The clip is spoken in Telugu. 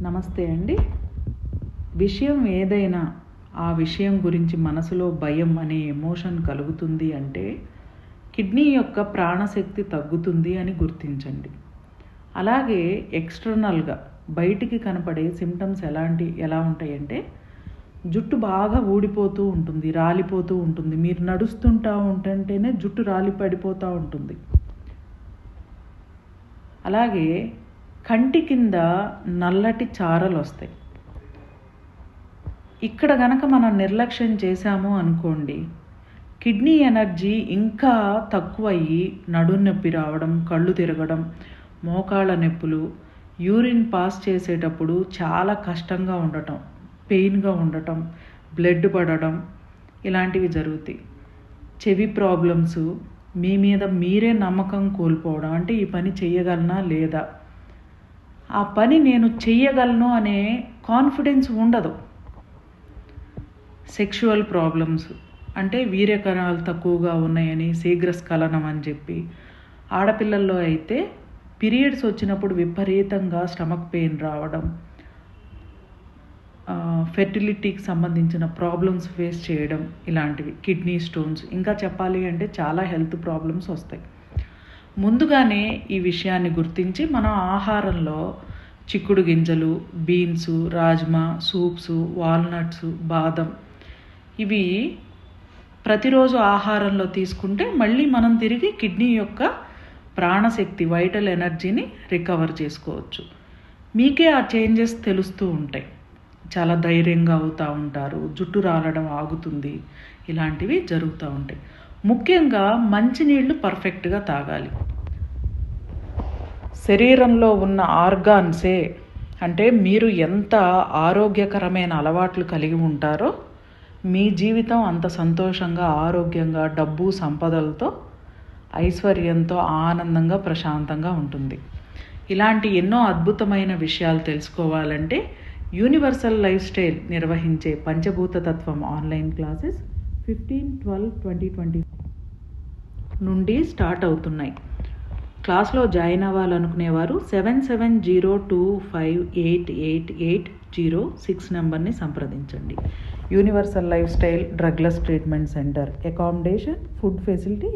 నమస్తే అండి. విషయం ఏదైనా ఆ విషయం గురించి మనసులో భయం అనే ఎమోషన్ కలుగుతుంది అంటే కిడ్నీ యొక్క ప్రాణశక్తి తగ్గుతుంది అని గుర్తించండి. అలాగే ఎక్స్టర్నల్గా బయటికి కనపడే సిమ్టమ్స్ ఎలా ఉంటాయంటే జుట్టు బాగా ఊడిపోతూ ఉంటుంది, రాలిపోతూ ఉంటుంది. మీరు నడుస్తుంటా ఉంటుంటేనే జుట్టు రాలి పడిపోతూ ఉంటుంది. అలాగే కంటి కింద నల్లటి చారలు వస్తాయి. ఇక్కడ గనక మనం నిర్లక్ష్యం చేశాము అనుకోండి, కిడ్నీ ఎనర్జీ ఇంకా తక్కువయ్యి నడుము నొప్పి రావడం, కళ్ళు తిరగడం, మోకాళ్ళ నొప్పులు, యూరిన్ పాస్ చేసేటప్పుడు చాలా కష్టంగా ఉండటం, పెయిన్గా ఉండటం, బ్లడ్ పడడం ఇలాంటివి జరుగుతాయి. చెవి ప్రాబ్లమ్స్, మీ మీద మీరే నమ్మకం కోల్పోవడం, అంటే ఈ పని చేయగలనా లేదా, ఆ పని నేను చెయ్యగలను అనే కాన్ఫిడెన్స్ ఉండదు. సెక్షువల్ ప్రాబ్లమ్స్, అంటే వీర్యకణాలు తక్కువగా ఉన్నాయని శీఘ్రస్ఖలనం అని చెప్పి, ఆడపిల్లల్లో అయితే పీరియడ్స్ వచ్చినప్పుడు విపరీతంగా స్టమక్ పెయిన్ రావడం, ఫెర్టిలిటీకి సంబంధించిన ప్రాబ్లమ్స్ ఫేస్ చేయడం, ఇలాంటివి, కిడ్నీ స్టోన్స్, ఇంకా చెప్పాలి అంటే చాలా హెల్త్ ప్రాబ్లమ్స్ వస్తాయి. ముందుగానే ఈ విషయాన్ని గుర్తించి మనం ఆహారంలో చిక్కుడు గింజలు, బీన్స్, రాజ్మా, సూప్స్, వాల్నట్స్, బాదం ఇవి ప్రతిరోజు ఆహారంలో తీసుకుంటే మళ్ళీ మనం తిరిగి కిడ్నీ యొక్క ప్రాణశక్తి, వైటల్ ఎనర్జీని రికవర్ చేసుకోవచ్చు. మీకే ఆ చేంజెస్ తెలుస్తూ ఉంటాయి. చాలా ధైర్యంగా అవుతూ ఉంటారు, జుట్టు రాలడం ఆగుతుంది, ఇలాంటివి జరుగుతూ ఉంటాయి. ముఖ్యంగా మంచినీళ్ళు పర్ఫెక్ట్గా తాగాలి. శరీరంలో ఉన్న ఆర్గాన్సే, అంటే మీరు ఎంత ఆరోగ్యకరమైన అలవాట్లు కలిగి ఉంటారో మీ జీవితం అంత సంతోషంగా, ఆరోగ్యంగా, డబ్బు సంపదలతో, ఐశ్వర్యంతో, ఆనందంగా, ప్రశాంతంగా ఉంటుంది. ఇలాంటి ఎన్నో అద్భుతమైన విషయాలు తెలుసుకోవాలంటే యూనివర్సల్ లైఫ్ స్టైల్ నిర్వహించే పంచభూత తత్వం ఆన్లైన్ క్లాసెస్ 15/12/2020 నుండి స్టార్ట్ అవుతున్నాయి. క్లాస్లో జాయిన్ అవ్వాలనుకునేవారు 7702588806 నెంబర్ని సంప్రదించండి. Universal life style drugless treatment centre, accommodation, food facility